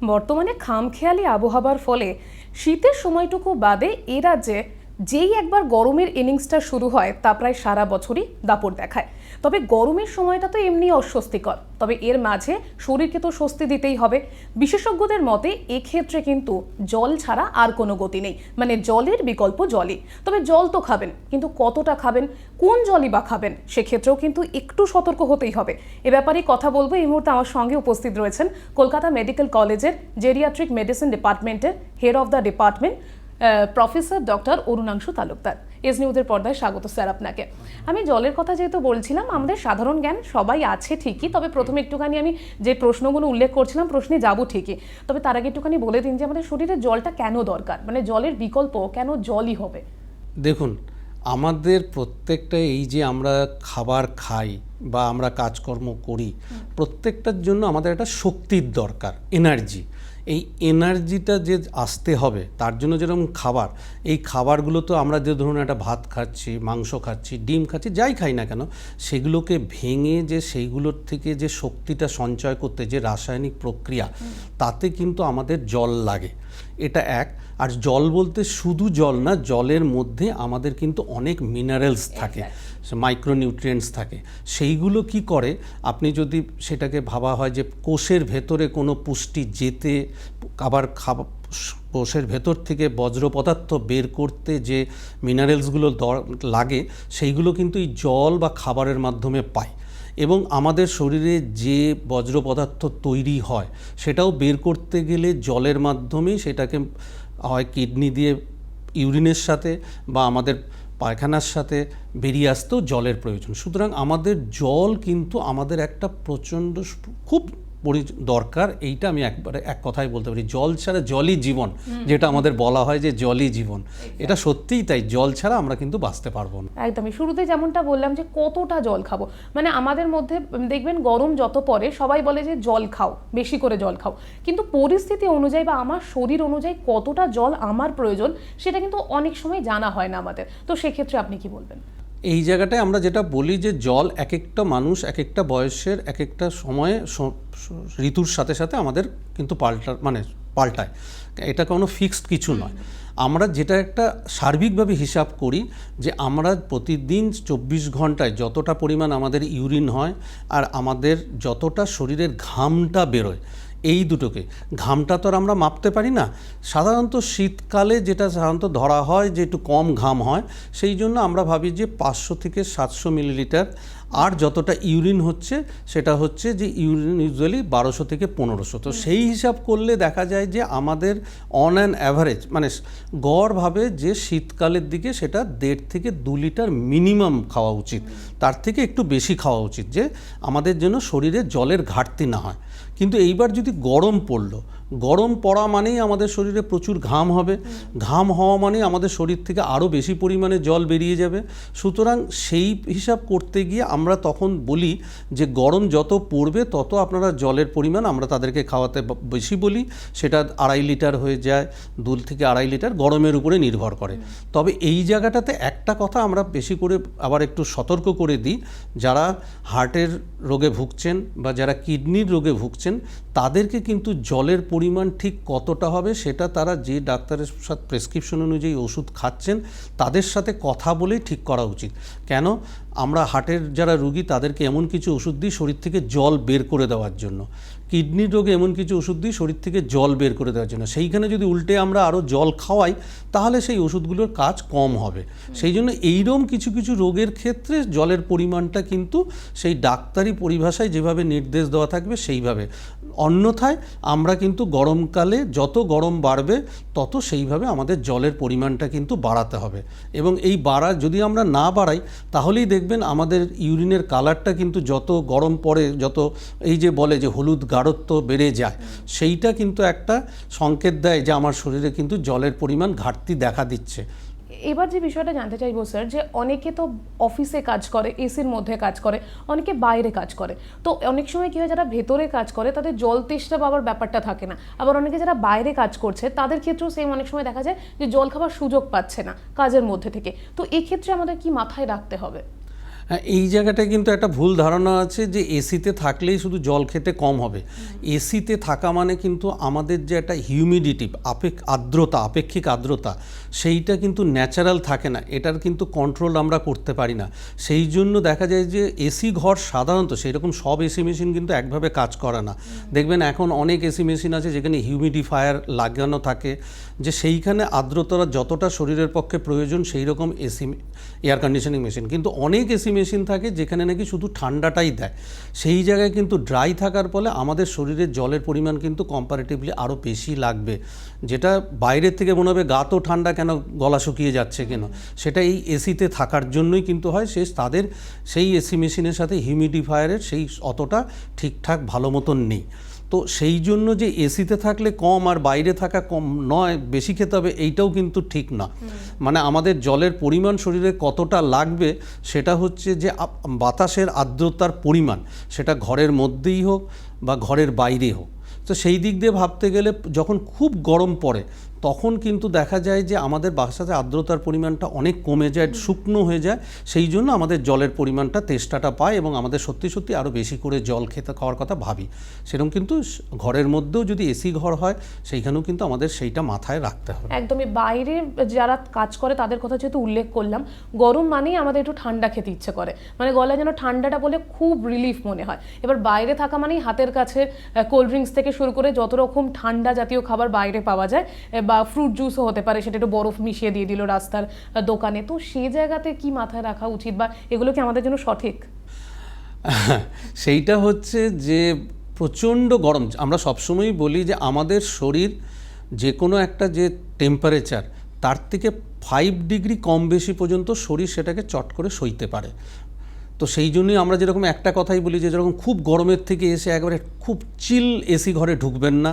বর্তমানে খামখেয়ালি আবহাওয়ার ফলে শীতের সময়টুকু বাদে এ রাজ্যে যেই একবার গরমের ইনিংসটা শুরু হয় তা প্রায় সারা বছরই দাপট দেখায়। তবে গরমের সময়টা তো এমনি অস্বস্তিকর, তবে এর মাঝে শরীরকে তো স্বস্তি দিতেই হবে। বিশেষজ্ঞদের মতে এক্ষেত্রে কিন্তু জল ছাড়া আর কোনো গতি নেই, মানে জলের বিকল্প জলই। তবে জল তো খাবেন, কিন্তু কতটা খাবেন, কোন জলই বা খাবেন, সেক্ষেত্রেও কিন্তু একটু সতর্ক হতেই হবে। এ ব্যাপারে কথা বলবো। এই মুহূর্তে আমার সঙ্গে উপস্থিত রয়েছেন কলকাতা মেডিকেল কলেজের জেরিয়াট্রিক মেডিসিন ডিপার্টমেন্টের head of the department professor doctor Arunanshu Talukdar. S নিউজের পর্দায় স্বাগত স্যার আপনাকে। আমি জলের কথা যেহেতু বলছিলাম, আমাদের সাধারণ জ্ঞান সবাই আছে ঠিকই, তবে প্রথমে একটুখানি আমি যে প্রশ্নগুলো উল্লেখ করছিলাম প্রশ্নে যাবো ঠিকই, তবে তার আগে একটুখানি বলে দিন যে আমাদের শরীরে জলটা কেন দরকার, মানে জলের বিকল্প কেন জলই হবে। দেখুন, আমাদের প্রত্যেকটা এই যে আমরা খাবার খাই বা আমরা কাজকর্ম করি, প্রত্যেকটার জন্য আমাদের একটা শক্তির দরকার, এনার্জি। এই এনার্জিটা যে আসতে হবে তার জন্য যেরকম খাবার, এই খাবারগুলো তো আমরা যে ধরুন একটা ভাত খাচ্ছি, মাংস খাচ্ছি, ডিম খাচ্ছি, যাই খাই না কেন, সেগুলোকে ভেঙে যে সেইগুলোর থেকে যে শক্তিটা সঞ্চয় করতে যে রাসায়নিক প্রক্রিয়া, তাতে কিন্তু আমাদের জল লাগে। এটা এক। আর জল বলতে শুধু জল না, জলের মধ্যে আমাদের কিন্তু অনেক মিনারেলস থাকে, মাইক্রোনিউট্রিয়েন্টস থাকে। সেইগুলো কি করে, আপনি যদি সেটাকে ভাবা হয় যে কোষের ভেতরে কোনো পুষ্টি যেতে, আবার কোষের ভেতর থেকে বজ্র পদার্থ বের করতে যে মিনারেলসগুলো লাগে, সেইগুলো কিন্তু এই জল বা খাবারের মাধ্যমে পায়। এবং আমাদের শরীরে যে বজ্র পদার্থ তৈরি হয় সেটাও বের করতে গেলে জলের মাধ্যমেই সেটাকে হয় কিডনি দিয়ে ইউরিনের সাথে বা আমাদের পায়খানার সাথে বেরিয়ে আসতেও জলের প্রয়োজন। সুতরাং আমাদের জল কিন্তু আমাদের একটা প্রচণ্ড খুব দরকার। এইটা আমি একবারে এক কথাই বলতে পারি, জল ছাড়া জলই জীবন, যেটা আমাদের বলা হয় যে জলই জীবন, এটা সত্যিই তাই। জল ছাড়া আমরা কিন্তু বাঁচতে পারবো না। একদমই শুরুতে যেমনটা বললাম যে কতটা জল খাবো, মানে আমাদের মধ্যে দেখবেন গরম যত পড়ে সবাই বলে যে জল খাও, বেশি করে জল খাও, কিন্তু পরিস্থিতি অনুযায়ী বা আমার শরীর অনুযায়ী কতটা জল আমার প্রয়োজন সেটা কিন্তু অনেক সময় জানা হয় না আমাদের। তো সেক্ষেত্রে আপনি কি বলবেন? এই জায়গাটায় আমরা যেটা বলি যে জল এক একটা মানুষ এক একটা বয়সের এক একটা সময়ে ঋতুর সাথে সাথে আমাদের কিন্তু পাল্টায়, এটা কোনো ফিক্সড কিছু নয়। আমরা যেটা একটা সার্বিকভাবে হিসাব করি যে আমরা প্রতিদিন 24 ঘন্টায় যতটা পরিমাণ আমাদের ইউরিন হয় আর আমাদের যতটা শরীরের ঘামটা বেরোয়, এই দুটোকে, ঘামটা তো আর আমরা মাপতে পারি না। সাধারণত শীতকালে যেটা সাধারণত ধরা হয় যে একটু কম ঘাম হয়, সেই জন্য আমরা ভাবি যে 500 থেকে 700 মিলিলিটার। আর যতটা ইউরিন হচ্ছে সেটা হচ্ছে যে ইউরিন ইউজুয়ালি 1200 থেকে 1500। তো সেই হিসাব করলে দেখা যায় যে আমাদের অন অ্যান অ্যাভারেজ, মানে গড়ভাবে যে শীতকালের দিকে সেটা 1.5 থেকে 2 লিটার মিনিমাম খাওয়া উচিত, তার থেকে একটু বেশি খাওয়া উচিত, যে আমাদের জন্য শরীরে জলের ঘাটতি না হয়। কিন্তু এইবার যদি গরম পড়লো, গরম পড়া মানেই আমাদের শরীরে প্রচুর ঘাম হবে, ঘাম হওয়া মানেই আমাদের শরীর থেকে আরও বেশি পরিমাণে জল বেরিয়ে যাবে। সুতরাং সেই হিসাব করতে গিয়ে আমরা তখন বলি যে গরম যত পড়বে তত আপনারা জলের পরিমাণ আমরা তাদেরকে খাওয়াতে বেশি বলি, সেটা 2.5 লিটার হয়ে যায়, 2 থেকে 2.5 লিটার, গরমের উপরে নির্ভর করে। তবে এই জায়গাটাতে একটা কথা আমরা বেশি করে আবার একটু সতর্ক করে দিই, যারা হার্টের রোগে ভুগছেন বা যারা কিডনির রোগে ভুগছেন, তাদেরকে কিন্তু জলের পরিমাণ ঠিক কতটা হবে সেটা তারা যে ডাক্তারের সাথে প্রেসক্রিপশন অনুযায়ী ওষুধ খাচ্ছেন তাদের সাথে কথা বলেই ঠিক করা উচিত। কেন, আমরা হার্টের যারা রোগী তাদেরকে এমন কিছু ওষুধ দিই শরীর থেকে জল বের করে দেওয়ার জন্য, কিডনির রোগে এমন কিছু ওষুধ দিই শরীর থেকে জল বের করে দেওয়ার জন্য। সেইখানে যদি উল্টে আমরা আরও জল খাওয়াই তাহলে সেই ওষুধগুলোর কাজ কম হবে। সেই জন্য এইরকম কিছু কিছু রোগের ক্ষেত্রে জলের পরিমাণটা কিন্তু সেই ডাক্তারি পরিভাষায় যেভাবে নির্দেশ দেওয়া থাকবে সেইভাবে। অন্যথায় আমরা কিন্তু গরমকালে যত গরম বাড়বে তত সেইভাবে আমাদের জলের পরিমাণটা কিন্তু বাড়াতে হবে। এবং এই যদি আমরা না বাড়াই তাহলেই দেখবেন আমাদের ইউরিনের কালারটা কিন্তু যত গরম পড়ে, যত এই যে বলে যে হলুদ গাঢ়ত্ব বেড়ে যায়, সেইটা কিন্তু একটা সংকেত দেয় যে আমার শরীরে কিন্তু জলের পরিমাণ ঘাটতি দেখা দিচ্ছে। এবার যে বিষয়টা জানতে চাইবো স্যার, যে অনেকে তো অফিসে কাজ করে, এসির মধ্যে কাজ করে, অনেকে বাইরে কাজ করে, তো অনেক সময় কী হয় যারা ভেতরে কাজ করে তাদের জল তেষ্টা পাওয়ার ব্যাপারটা থাকে না, আবার অনেকে যারা বাইরে কাজ করছে তাদের ক্ষেত্রেও সেম অনেক সময় দেখা যায় যে জল খাবার সুযোগ পাচ্ছে না কাজের মধ্যে থেকে। তো এক্ষেত্রে আমাদের কি মাথায় রাখতে হবে? হ্যাঁ, এই জায়গাটায় কিন্তু একটা ভুল ধারণা আছে যে এসিতে থাকলেই শুধু জল খেতে কম হবে। এসিতে থাকা মানে কিন্তু আমাদের যে একটা হিউমিডিটি আপেক্ষিক আর্দ্রতা সেইটা কিন্তু ন্যাচারাল থাকে না, এটার কিন্তু কন্ট্রোল আমরা করতে পারি না। সেই জন্য দেখা যায় যে এসি ঘর সাধারণত সেই রকম সব এসি মেশিন কিন্তু একভাবে কাজ করে না। দেখবেন এখন অনেক এসি মেশিন আছে যেখানে হিউমিডিফায়ার লাগানো থাকে, যে সেইখানে আর্দ্রতা যতটা শরীরের পক্ষে প্রয়োজন সেই রকম এসি এয়ার কন্ডিশনিং মেশিন। কিন্তু অনেক এসি মেশিন থাকে যেখানে নাকি শুধু ঠান্ডাটাই দেয়, সেই জায়গায় কিন্তু ড্রাই থাকার ফলে আমাদের শরীরে জলের পরিমাণ কিন্তু কম্পারেটিভলি আরও বেশি লাগবে। যেটা বাইরের থেকে মনে হবে গা তো ঠান্ডা, কেন গলা শুকিয়ে যাচ্ছে কেন, সেটা এই এসিতে থাকার জন্যই কিন্তু হয়। তাদের সেই এসি মেশিনের সাথে হিউমিডিফায়ারের সেই অতটা ঠিকঠাক ভালো মতন নেই। তো সেই জন্য যে এসিতে থাকলে কম আর বাইরে থাকা কম নয়, বেশি খেতে হবে, এইটাও কিন্তু ঠিক না। মানে আমাদের জলের পরিমাণ শরীরে কতটা লাগবে সেটা হচ্ছে যে বাতাসের আর্দ্রতার পরিমাণ, সেটা ঘরের মধ্যেই হোক বা ঘরের বাইরে হোক। তো সেই দিক দিয়ে ভাবতে গেলে যখন খুব গরম পড়ে তখন কিন্তু দেখা যায় যে আমাদের বাতাসে আর্দ্রতার পরিমাণটা অনেক কমে যায়, শুকনো হয়ে যায়। সেই জন্য আমাদের জলের পরিমাণটা তেষ্টাটা পায় এবং আমাদের সত্যি সত্যি আরও বেশি করে জল খাওয়ার কথা ভাবি। সেরকম কিন্তু ঘরের মধ্যেও যদি এসি ঘর হয় সেইখানেও কিন্তু আমাদের সেইটা মাথায় রাখতে হবে। একদমই বাইরে যারা কাজ করে তাদের কথা যেহেতু উল্লেখ করলাম, গরম মানেই আমাদের একটু ঠান্ডা খেতে ইচ্ছে করে, মানে গলায় যেন ঠান্ডাটা বলে খুব রিলিফ মনে হয়। এবার বাইরে থাকা মানেই হাতের কাছে কোল্ড ড্রিঙ্কস থেকে শুরু করে যত রকম ঠান্ডা জাতীয় খাবার বাইরে পাওয়া যায়, বা ফ্রুট জুসও হতে পারে, সেটা একটু বরফ মিশিয়ে দিয়ে দিল রাস্তার দোকানে। তো সেই জায়গাতে কি মাথায় রাখা উচিত, বা এগুলো কি আমাদের জন্য সঠিক? সেইটা হচ্ছে যে প্রচণ্ড গরম, আমরা সবসময়ই বলি যে আমাদের শরীর যে কোনো একটা যে টেম্পারেচার তার থেকে 5 ডিগ্রি কম বেশি পর্যন্ত শরীর সেটাকে চট করে সইতে পারে। তো সেই জন্যই আমরা যেরকম একটা কথাই বলি যে যেরকম খুব গরমের থেকে এসে একবারে খুব চিল এসি ঘরে ঢুকবেন না,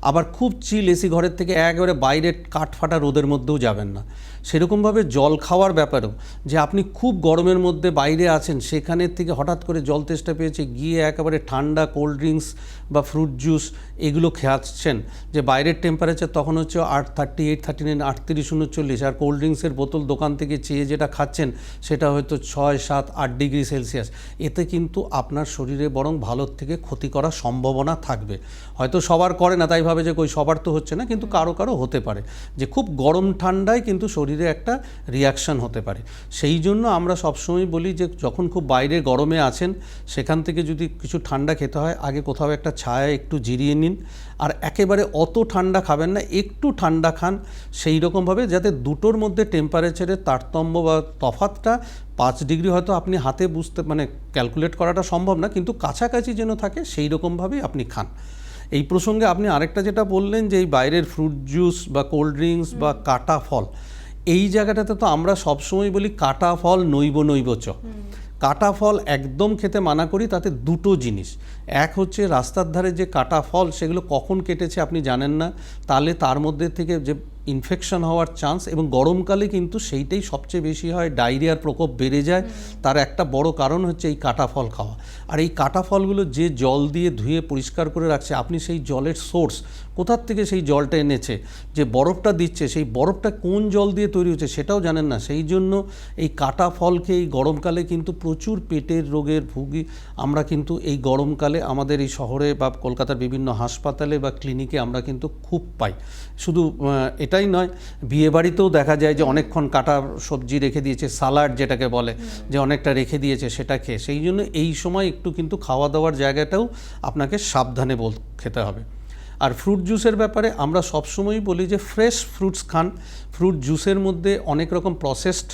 আবার খুব চিল এসি ঘরের থেকে একেবারে বাইরে কাঠফাটা রোদের মধ্যেও যাবেন না। সেরকমভাবে জল খাওয়ার ব্যাপারেও, যে আপনি খুব গরমের মধ্যে বাইরে আছেন, সেখানের থেকে হঠাৎ করে জল তেষ্টা পেয়েছে, গিয়ে একেবারে ঠান্ডা কোল্ড ড্রিঙ্কস বা ফ্রুট জুস এগুলো খাচ্ছেন, যে বাইরের টেম্পারেচার তখন হচ্ছে 38, 39, 38, 39, আর কোল্ড ড্রিঙ্কসের বোতল দোকান থেকে চেয়ে যেটা খাচ্ছেন সেটা হয়তো 6, 7, 8 ডিগ্রি সেলসিয়াস। এতে কিন্তু আপনার শরীরে বরং ভালোর থেকে ক্ষতি করার সম্ভাবনা থাকবে। হয়তো সবার করে না, তাই ভাবে যে কই সবার তো হচ্ছে না, কিন্তু কারো কারো হতে পারে যে খুব গরম ঠান্ডায় কিন্তু শরীরে একটা রিয়াকশান হতে পারে। সেই জন্য আমরা সবসময় বলি যে যখন খুব বাইরে গরমে আছেন সেখান থেকে যদি কিছু ঠান্ডা খেতে হয়, আগে কোথাও একটা ছায়া একটু জিরিয়ে নিন, আর একেবারে অত ঠান্ডা খাবেন না, একটু ঠান্ডা খান। সেই রকমভাবে যাতে দুটোর মধ্যে টেম্পারেচারের তারতম্য বা তফাতটা 5 ডিগ্রি হয়তো আপনি হাতে বুঝতে মানে ক্যালকুলেট করাটা সম্ভব না, কিন্তু কাছাকাছি যেন থাকে সেই রকমভাবেই আপনি খান। এই প্রসঙ্গে আপনি আরেকটা যেটা বললেন যে এই বাইরের ফ্রুট জুস বা কোল্ড ড্রিঙ্কস বা কাটা ফল, এই জায়গাটাতে তো আমরা সবসময় বলি কাটা ফল নৈব চ। কাটা ফল একদম খেতে মানা করি। তাতে দুটো জিনিস, এক হচ্ছে রাস্তার ধারে যে কাটা ফল সেগুলো কখন কেটেছে আপনি জানেন না, তাহলে তার মধ্যে থেকে যে ইনফেকশন হওয়ার চান্স, এবং গরমকালে কিন্তু সেইটাই সবচেয়ে বেশি হয়, ডায়রিয়ার প্রকোপ বেড়ে যায়। তার একটা বড় কারণ হচ্ছে এই কাটা ফল খাওয়া। আর এই কাটা ফলগুলো যে জল দিয়ে ধুয়ে পরিষ্কার করে রাখছে, আপনি সেই জলের সোর্স কোথার থেকে সেই জলটা এনেছে, যে বরফটা দিচ্ছে সেই বরফটা কোন জল দিয়ে তৈরি হচ্ছে সেটাও জানেন না। সেই জন্য এই কাটা ফলকে এই গরমকালে কিন্তু প্রচুর পেটের রোগের ভুগি আমরা কিন্তু এই গরমকালে আমাদের এই শহরে বা কলকাতার বিভিন্ন হাসপাতালে বা ক্লিনিকে আমরা কিন্তু খুব পাই। শুধু এটাই নয়, বিয়েবাড়িতেও দেখা যায় যে অনেকক্ষণ কাটা সবজি রেখে দিয়েছে, সালাড যেটাকে বলে, যে অনেকটা রেখে দিয়েছে সেটা খেয়ে। সেই জন্য এই সময় একটু কিন্তু খাওয়া দাওয়ার জায়গাটাও আপনাকে সাবধানে খেতে হবে। আর ফ্রুট জুসের ব্যাপারে আমরা সবসময়ই বলি যে ফ্রেশ ফ্রুটস খান। ফ্রুট জুসের মধ্যে অনেক রকম প্রসেসড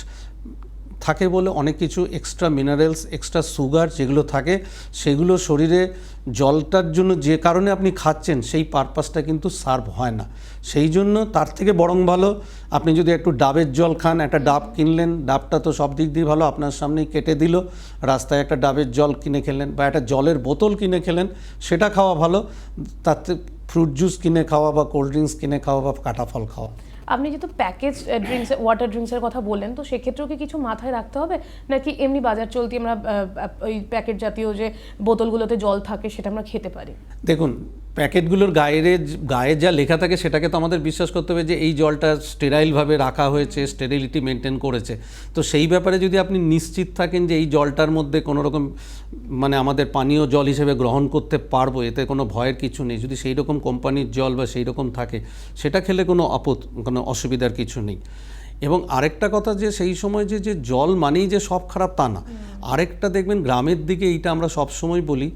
থাকে বলে অনেক কিছু এক্সট্রা মিনারেলস, এক্সট্রা সুগার যেগুলো থাকে সেগুলো শরীরে জলটার জন্য যে কারণে আপনি খাচ্ছেন সেই পারপাসটা কিন্তু সার্ভ হয় না। সেই জন্য তার থেকে বরং ভালো আপনি যদি একটু ডাবের জল খান, একটা ডাব কিনলেন, ডাবটা তো সব দিক দিয়ে ভালো, আপনার সামনেই কেটে দিল, রাস্তায় একটা ডাবের জল কিনে খেলেন বা একটা জলের বোতল কিনে খেলেন, সেটা খাওয়া ভালো তাতে ফ্রুট জুস কিনে খাওয়া বা কোল্ড ড্রিঙ্কস কিনে খাওয়া বা কাটা ফল খাওয়া। আপনি যেহেতু প্যাকেজ ড্রিঙ্কস, ওয়াটার ড্রিঙ্কসের কথা বললেন, তো সেক্ষেত্রেও কি কিছু মাথায় রাখতে হবে, নাকি এমনি বাজার চলতি আমরা ওই প্যাকেট জাতীয় যে বোতলগুলোতে জল থাকে সেটা আমরা খেতে পারি? দেখুন, প্যাকেটগুলোর গায়ে যা লেখা থাকে সেটাকে তো আমাদের বিশ্বাস করতে হবে যে এই জলটা স্টেরাইলভাবে রাখা হয়েছে, স্টেরিলিটি মেনটেন করেছে। তো সেই ব্যাপারে যদি আপনি নিশ্চিত থাকেন যে এই জলটার মধ্যে কোনো রকম মানে আমাদের পানীয় জল হিসেবে গ্রহণ করতে পারবো, এতে কোনো ভয়ের কিছু নেই, যদি সেই রকম কোম্পানির জল বা সেই রকম থাকে সেটা খেলে কোনো অসুবিধার কিছু নেই। এবং আরেকটা কথা যে সেই সময় যে জল মানেই যে সব খারাপ তা না। আরেকটা দেখবেন গ্রামের দিকে এইটা আমরা সবসময় বলি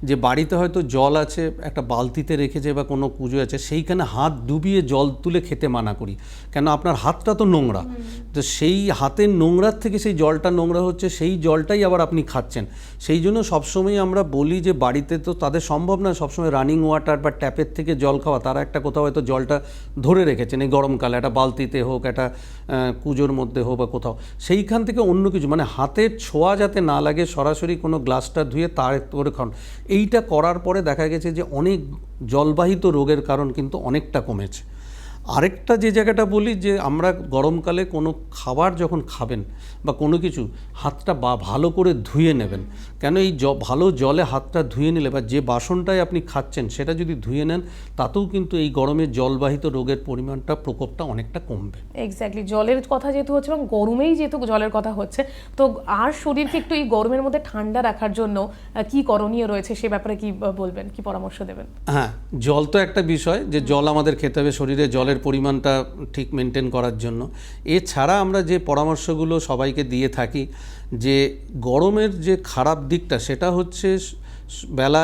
যে বাড়িতে হয়তো জল আছে, একটা বালতিতে রেখেছে বা কোনো পুজো আছে, সেইখানে হাত ডুবিয়ে জল তুলে খেতে মানা করি, কেন আপনার হাতটা তো নোংরা। তো সেই হাতের নোংরার থেকে সেই জলটা নোংরা হচ্ছে, সেই জলটাই আবার আপনি খাচ্ছেন। সেই জন্য সবসময় আমরা বলি যে বাড়িতে তো তাদের সম্ভব না সবসময় রানিং ওয়াটার বা ট্যাপের থেকে জল খাওয়া, তারা একটা কোথাও হয়তো জলটা ধরে রেখেছেন এই গরমকালে, একটা বালতিতে হোক, একটা কুজোর মধ্যে হোক বা কোথাও, সেইখান থেকে অন্য কিছু মানে হাতের ছোঁয়া যাতে না লাগে, সরাসরি কোনো গ্লাসটা ধুয়ে তার করে খান। এইটা করার পরে দেখা গেছে যে অনেক জলবাহিত রোগের কারণ কিন্তু অনেকটা কমেছে। আরেকটা যে জায়গাটা বলি যে আমরা গরমকালে কোনো খাবার যখন খাবেন বা কোনো কিছু হাতটা ভালো করে ধুয়ে নেবেন, কেন এই ভালো জলে হাতটা ধুয়ে নিলে বা যে বাসনটায় আপনি খাচ্ছেন সেটা যদি ধুয়ে নেন, তাতেও কিন্তু এই গরমে জলবাহিত রোগের পরিমাণটা প্রকোপটা অনেকটা কমবে। এক্স্যাক্টলি, জলের কথা যেহেতু হচ্ছে এবং গরমেই যেহেতু জলের কথা হচ্ছে, তো আর শরীরকে একটু এই গরমের মধ্যে ঠান্ডা রাখার জন্য কি করণীয় রয়েছে সে ব্যাপারে কি বলবেন, কি পরামর্শ দেবেন? হ্যাঁ, জল তো একটা বিষয় যে জল আমাদের খেতে হবে শরীরে জলের পরিমাণটা ঠিক মেনটেন করার জন্য। এছাড়া আমরা যে পরামর্শগুলো সবাইকে দিয়ে থাকি যে গরমের যে খারাপ দিকটা সেটা হচ্ছে বেলা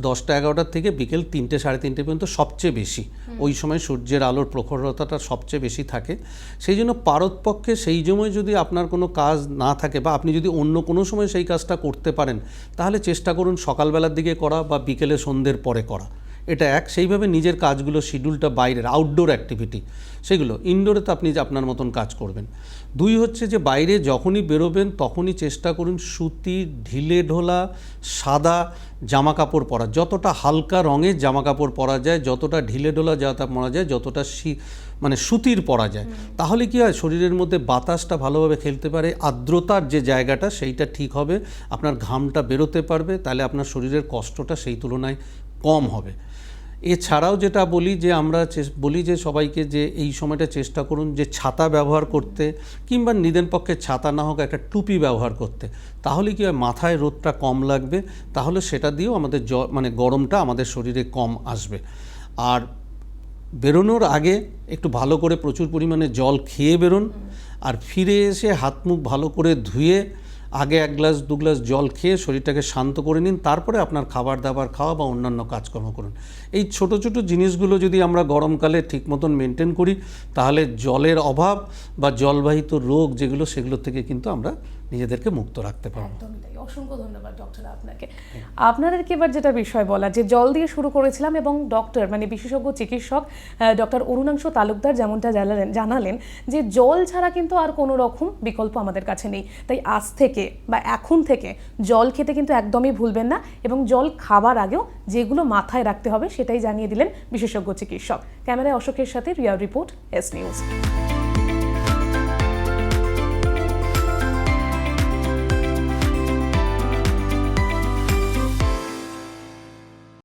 10টা-11টার থেকে বিকেল 3টে-3:30 পর্যন্ত সবচেয়ে বেশি, ওই সময় সূর্যের আলোর প্রখরতাটা সবচেয়ে বেশি থাকে। সেই জন্য পারতপক্ষে সেই সময় যদি আপনার কোনো কাজ না থাকে বা আপনি যদি অন্য কোনো সময় সেই কাজটা করতে পারেন, তাহলে চেষ্টা করুন সকালবেলার দিকে করা বা বিকেলে সন্ধ্যের পরে করা। এটা সেইভাবে নিজের কাজগুলো শিডিউলটা বাইরের আউটডোর অ্যাক্টিভিটি সেগুলো, ইনডোরে তো আপনি আপনার মতন কাজ করবেন। 2 হচ্ছে যে বাইরে যখনই বেরোবেন তখনই চেষ্টা করুন সুতি ঢিলে ঢোলা সাদা জামা কাপড় পরা, যতটা হালকা রঙের জামা কাপড় পরা যায়, যতটা ঢিলে ঢোলা জামা পরা যায়, যতটা মানে সুতির পরা যায়, তাহলে কি হয় শরীরের মধ্যে বাতাসটা ভালোভাবে খেলতে পারে, আর্দ্রতার যে জায়গাটা সেইটা ঠিক হবে, আপনার ঘামটা বেরোতে পারবে, তাহলে আপনার শরীরের কষ্টটা সেই তুলনায় কম হবে। এছাড়াও যেটা বলি যে আমরা বলি যে সবাইকে যে এই সময়টা চেষ্টা করুন যে ছাতা ব্যবহার করতে, কিংবা নিজের পক্ষে ছাতা না হোক একটা টুপি ব্যবহার করতে, তাহলে কি হয় মাথায় রোদটা কম লাগবে, তাহলে সেটা দিয়েও আমাদের মানে গরমটা আমাদের শরীরে কম আসবে। আর বেরোনোর আগে একটু ভালো করে প্রচুর পরিমাণে জল খেয়ে বেরোন, আর ফিরে এসে হাত মুখ ভালো করে ধুয়ে আগে 1 গ্লাস 2 গ্লাস জল খেয়ে শরীরটাকে শান্ত করে নিন, তারপরে আপনার খাবার দাবার খাওয়া বা অন্যান্য কাজকর্ম করুন। এই ছোট ছোট জিনিসগুলো যদি আমরা গরমকালে ঠিক মতন মেনটেন করি, তাহলে জলের অভাব বা জলবাহিত রোগ যেগুলো সেগুলো থেকে কিন্তু আমরা নিজেদেরকে মুক্ত রাখতে পারবো। একদমই তাই, অসংখ্য ধন্যবাদ ডক্টর আপনাকে। আপনাদেরকে এবার যেটা বিষয় বলা যে জল দিয়ে শুরু করেছিলাম এবং ডক্টর মানে বিশেষজ্ঞ চিকিৎসক ডক্টর অরুণাংশু তালুকদার যেমনটা জানালেন যে জল ছাড়া কিন্তু আর কোনো রকম বিকল্প আমাদের কাছে নেই। তাই আজ থেকে বা এখন থেকে জল খেতে কিন্তু একদমই ভুলবেন না, এবং জল খাবার আগেও যেগুলো মাথায় রাখতে হবে সেটাই জানিয়ে দিলেন বিশেষজ্ঞ চিকিৎসক। ক্যামেরায় অশোকের সাথে রিয়া রিপোর্ট, এস নিউজ।